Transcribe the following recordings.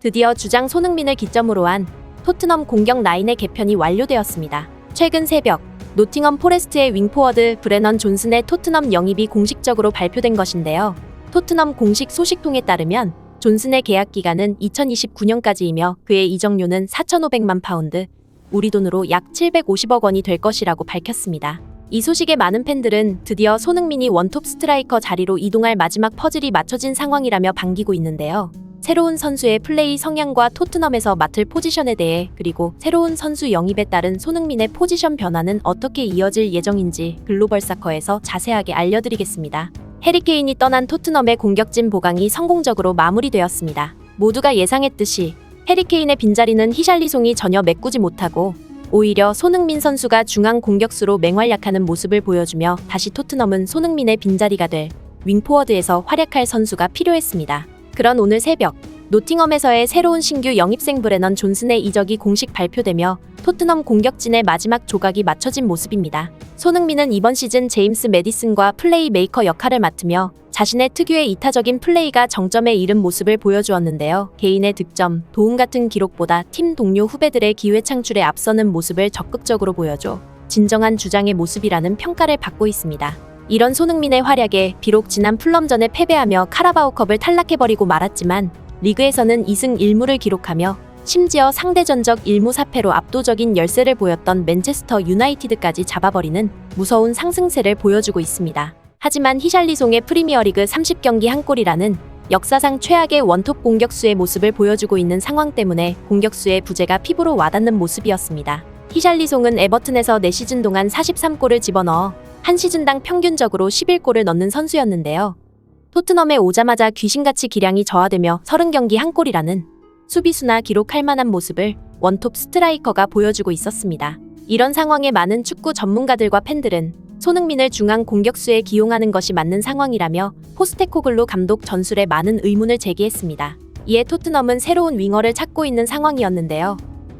드디어 주장 손흥민을 기점으로 한 토트넘 공격 라인의 개편이 완료되었습니다. 최근 새벽 노팅엄 포레스트의 윙포워드 브레넌 존슨의 토트넘 영입이 공식적으로 발표된 것인데요. 토트넘 공식 소식통에 따르면 존슨의 계약 기간은 2029년까지이며 그의 이적료는 4,500만 파운드, 우리 돈으로 약 750억 원이 될 것이라고 밝혔습니다. 이 소식에 많은 팬들은 드디어 손흥민이 원톱 스트라이커 자리로 이동할 마지막 퍼즐이 맞춰진 상황이라며 반기고 있는데요. 새로운 선수의 플레이 성향과 토트넘에서 맡을 포지션에 대해, 그리고 새로운 선수 영입에 따른 손흥민의 포지션 변화는 어떻게 이어질 예정인지 글로벌 사커에서 자세하게 알려드리겠습니다. 해리 케인이 떠난 토트넘의 공격진 보강이 성공적으로 마무리되었습니다. 모두가 예상했듯이 해리 케인의 빈자리는 히샬리송이 전혀 메꾸지 못하고 오히려 손흥민 선수가 중앙 공격수로 맹활약하는 모습을 보여주며 다시 토트넘은 손흥민의 빈자리가 될 윙포워드에서 활약할 선수가 필요했습니다. 그런 오늘 새벽 노팅엄에서의 새로운 신규 영입생 브레넌 존슨의 이적이 공식 발표되며 토트넘 공격진의 마지막 조각이 맞춰진 모습입니다. 손흥민은 이번 시즌 제임스 매디슨과 플레이메이커 역할을 맡으며 자신의 특유의 이타적인 플레이가 정점에 이른 모습을 보여주었는데요. 개인의 득점, 도움 같은 기록보다 팀 동료 후배들의 기회 창출에 앞서는 모습을 적극적으로 보여줘 진정한 주장의 모습이라는 평가를 받고 있습니다. 이런 손흥민의 활약에 비록 지난 풀럼전에 패배하며 카라바오컵을 탈락해버리고 말았지만 리그에서는 2승 1무를 기록하며 심지어 상대 전적 1무 4패로 압도적인 열세를 보였던 맨체스터 유나이티드까지 잡아버리는 무서운 상승세를 보여주고 있습니다. 하지만 히샬리송의 프리미어리그 30경기 한 골이라는 역사상 최악의 원톱 공격수의 모습을 보여주고 있는 상황 때문에 공격수의 부재가 피부로 와닿는 모습이었습니다. 히샬리송은 에버튼에서 4시즌 동안 43골을 집어넣어 한 시즌당 평균적으로 11골을 넣는 선수였는데요. 토트넘에 오자마자 귀신같이 기량이 저하되며 30경기 한 골이라는 수비수나 기록할 만한 모습을 원톱 스트라이커가 보여주고 있었습니다. 이런 상황에 많은 축구 전문가들과 팬들은 손흥민을 중앙 공격수에 기용하는 것이 맞는 상황이라며 포스테코글루 감독 전술에 많은 의문을 제기했습니다. 이에 토트넘은 새로운 윙어를 찾고 있는 상황이었는데요.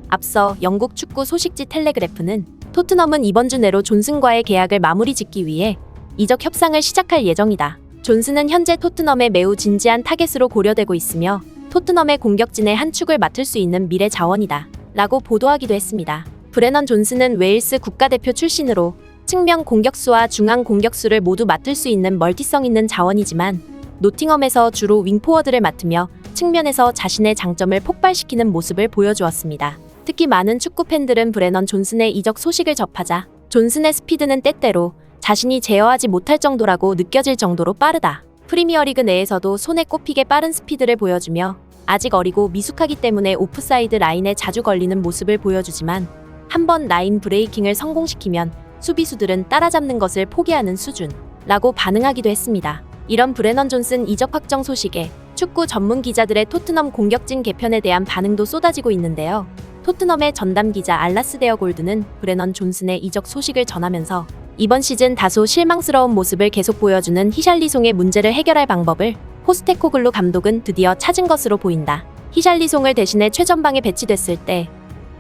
앞서 영국 축구 소식지 텔레그래프는 토트넘은 이번 주 내로 존슨과의 계약을 마무리 짓기 위해 이적 협상을 시작할 예정이다. 존슨은 현재 토트넘의 매우 진지한 타겟으로 고려되고 있으며 토트넘의 공격진의 한 축을 맡을 수 있는 미래 자원이다 라고 보도하기도 했습니다. 브레넌 존슨은 웨일스 국가대표 출신으로 측면 공격수와 중앙 공격수를 모두 맡을 수 있는 멀티성 있는 자원이지만 노팅엄에서 주로 윙포워드를 맡으며 측면에서 자신의 장점을 폭발시키는 모습을 보여주었습니다. 특히 많은 축구 팬들은 브레넌 존슨의 이적 소식을 접하자 존슨의 스피드는 때때로 자신이 제어하지 못할 정도라고 느껴질 정도로 빠르다. 프리미어리그 내에서도 손에 꼽히게 빠른 스피드를 보여주며 아직 어리고 미숙하기 때문에 오프사이드 라인에 자주 걸리는 모습을 보여주지만 한번 라인 브레이킹을 성공시키면 수비수들은 따라잡는 것을 포기하는 수준라고 반응하기도 했습니다. 이런 브레넌 존슨 이적 확정 소식에 축구 전문 기자들의 토트넘 공격진 개편에 대한 반응도 쏟아지고 있는데요. 토트넘의 전담 기자 알라스데어 골드는 브레넌 존슨의 이적 소식을 전하면서 이번 시즌 다소 실망스러운 모습을 계속 보여주는 히샬리송의 문제를 해결할 방법을 포스테코글루 감독은 드디어 찾은 것으로 보인다. 히샬리송을 대신해 최전방에 배치됐을 때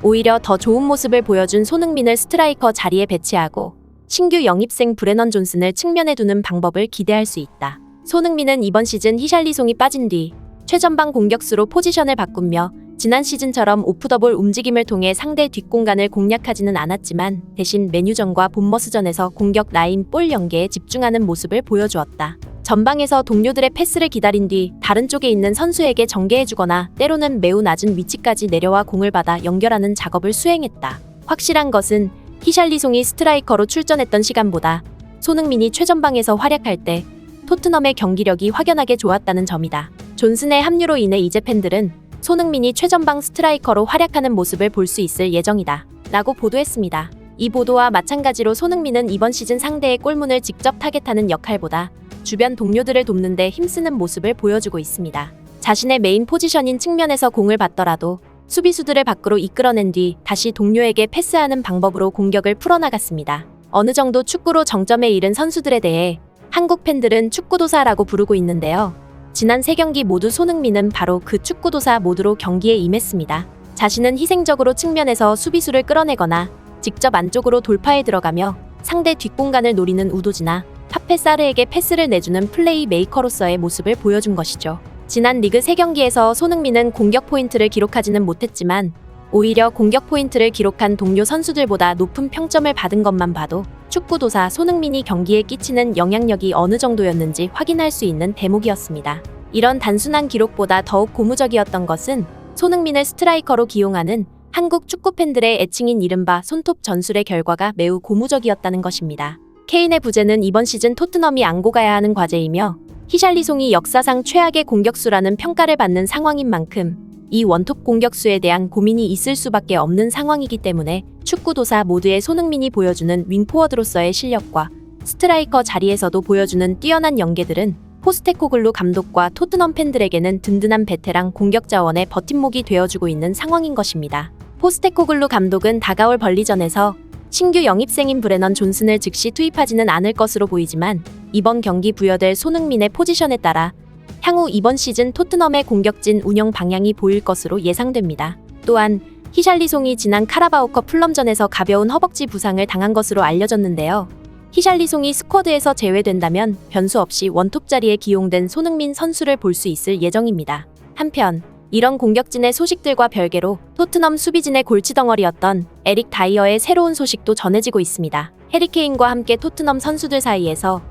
오히려 더 좋은 모습을 보여준 손흥민을 스트라이커 자리에 배치하고 신규 영입생 브레넌 존슨을 측면에 두는 방법을 기대할 수 있다. 손흥민은 이번 시즌 히샬리송이 빠진 뒤 최전방 공격수로 포지션을 바꾸며 지난 시즌처럼 오프더볼 움직임을 통해 상대 뒷공간을 공략하지는 않았지만 대신 메뉴전과 본머스전에서 공격 라인 볼 연계에 집중하는 모습을 보여주었다. 전방에서 동료들의 패스를 기다린 뒤 다른 쪽에 있는 선수에게 전개해주거나 때로는 매우 낮은 위치까지 내려와 공을 받아 연결하는 작업을 수행했다. 확실한 것은 히샬리송이 스트라이커로 출전했던 시간보다 손흥민이 최전방에서 활약할 때 토트넘의 경기력이 확연하게 좋았다는 점이다. 존슨의 합류로 인해 이제 팬들은 손흥민이 최전방 스트라이커로 활약하는 모습을 볼 수 있을 예정이다 라고 보도했습니다. 이 보도와 마찬가지로 손흥민은 이번 시즌 상대의 골문을 직접 타겟하는 역할보다 주변 동료들을 돕는 데 힘쓰는 모습을 보여주고 있습니다. 자신의 메인 포지션인 측면에서 공을 받더라도 수비수들을 밖으로 이끌어낸 뒤 다시 동료에게 패스하는 방법으로 공격을 풀어나갔습니다. 어느 정도 축구로 정점에 이른 선수들에 대해 한국 팬들은 축구도사라고 부르고 있는데요. 지난 3경기 모두 손흥민은 바로 그 축구도사 모드로 경기에 임했습니다. 자신은 희생적으로 측면에서 수비수를 끌어내거나 직접 안쪽으로 돌파에 들어가며 상대 뒷공간을 노리는 우도지나 파페 사르에게 패스를 내주는 플레이메이커로서의 모습을 보여준 것이죠. 지난 리그 3경기에서 손흥민은 공격 포인트를 기록하지는 못했지만 오히려 공격 포인트를 기록한 동료 선수들보다 높은 평점을 받은 것만 봐도 축구도사 손흥민이 경기에 끼치는 영향력이 어느 정도였는지 확인할 수 있는 대목이었습니다. 이런 단순한 기록보다 더욱 고무적이었던 것은 손흥민을 스트라이커로 기용하는 한국 축구 팬들의 애칭인 이른바 손톱 전술의 결과가 매우 고무적이었다는 것입니다. 케인의 부재는 이번 시즌 토트넘이 안고 가야 하는 과제이며 히샬리송이 역사상 최악의 공격수라는 평가를 받는 상황인 만큼 이 원톱 공격수에 대한 고민이 있을 수밖에 없는 상황이기 때문에 축구도사 모두의 손흥민이 보여주는 윙포워드로서의 실력과 스트라이커 자리에서도 보여주는 뛰어난 연계들은 포스테코글루 감독과 토트넘 팬들에게는 든든한 베테랑 공격 자원의 버팀목이 되어주고 있는 상황인 것입니다. 포스테코글루 감독은 다가올 벌리전에서 신규 영입생인 브레넌 존슨을 즉시 투입하지는 않을 것으로 보이지만 이번 경기 부여될 손흥민의 포지션에 따라 향후 이번 시즌 토트넘의 공격진 운영 방향이 보일 것으로 예상됩니다. 또한 히샬리송이 지난 카라바오컵 풀럼전에서 가벼운 허벅지 부상을 당한 것으로 알려졌는데요. 히샬리송이 스쿼드에서 제외된다면 변수 없이 원톱 자리에 기용된 손흥민 선수를 볼 수 있을 예정입니다. 한편 이런 공격진의 소식들과 별개로 토트넘 수비진의 골치덩어리였던 에릭 다이어의 새로운 소식도 전해지고 있습니다. 해리케인과 함께 토트넘 선수들 사이에서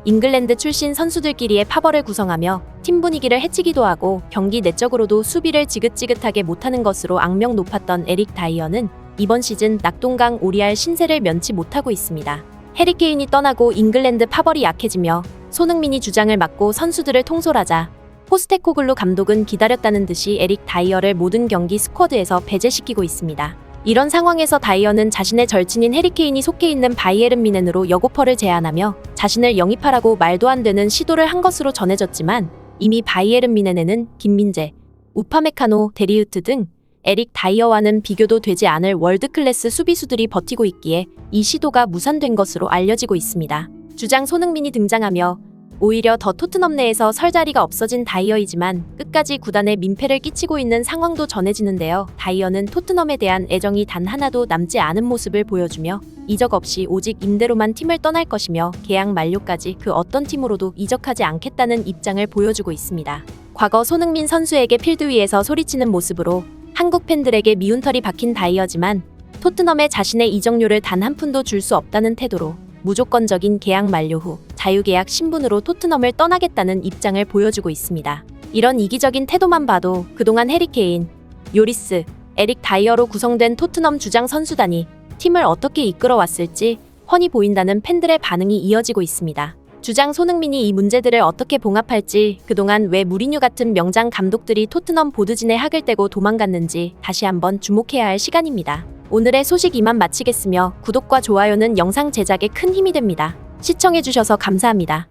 잉글랜드 출신 선수들끼리의 파벌을 구성하며 팀 분위기를 해치기도 하고 경기 내적으로도 수비를 지긋지긋하게 못하는 것으로 악명 높았던 에릭 다이어는 이번 시즌 낙동강 오리알 신세를 면치 못하고 있습니다. 해리케인이 떠나고 잉글랜드 파벌이 약해지며 손흥민이 주장을 맡고 선수들을 통솔하자 포스테코글루 감독은 기다렸다는 듯이 에릭 다이어를 모든 경기 스쿼드에서 배제시키고 있습니다. 이런 상황에서 다이어는 자신의 절친인 해리케인이 속해 있는 바이에른 뮌헨으로 역오퍼를 제안하며 자신을 영입하라고 말도 안 되는 시도를 한 것으로 전해졌지만 이미 바이에른 뮌헨에는 김민재, 우파메카노, 데리우트 등 에릭 다이어와는 비교도 되지 않을 월드클래스 수비수들이 버티고 있기에 이 시도가 무산된 것으로 알려지고 있습니다. 주장 손흥민이 등장하며 오히려 더 토트넘 내에서 설 자리가 없어진 다이어이지만 끝까지 구단에 민폐를 끼치고 있는 상황도 전해지는데요. 다이어는 토트넘에 대한 애정이 단 하나도 남지 않은 모습을 보여주며 이적 없이 오직 임대로만 팀을 떠날 것이며 계약 만료까지 그 어떤 팀으로도 이적하지 않겠다는 입장을 보여주고 있습니다. 과거 손흥민 선수에게 필드 위에서 소리치는 모습으로 한국 팬들에게 미운 털이 박힌 다이어지만 토트넘에 자신의 이적료를 단 한 푼도 줄 수 없다는 태도로 무조건적인 계약 만료 후 자유계약 신분으로 토트넘을 떠나겠다는 입장을 보여주고 있습니다. 이런 이기적인 태도만 봐도 그동안 해리케인, 요리스, 에릭 다이어로 구성된 토트넘 주장 선수단이 팀을 어떻게 이끌어왔을지 훤히 보인다는 팬들의 반응이 이어지고 있습니다. 주장 손흥민이 이 문제들을 어떻게 봉합할지, 그동안 왜 무리뉴 같은 명장 감독들이 토트넘 보드진에 학을 떼고 도망갔는지 다시 한번 주목해야 할 시간입니다. 오늘의 소식 이만 마치겠으며 구독과 좋아요는 영상 제작에 큰 힘이 됩니다. 시청해주셔서 감사합니다.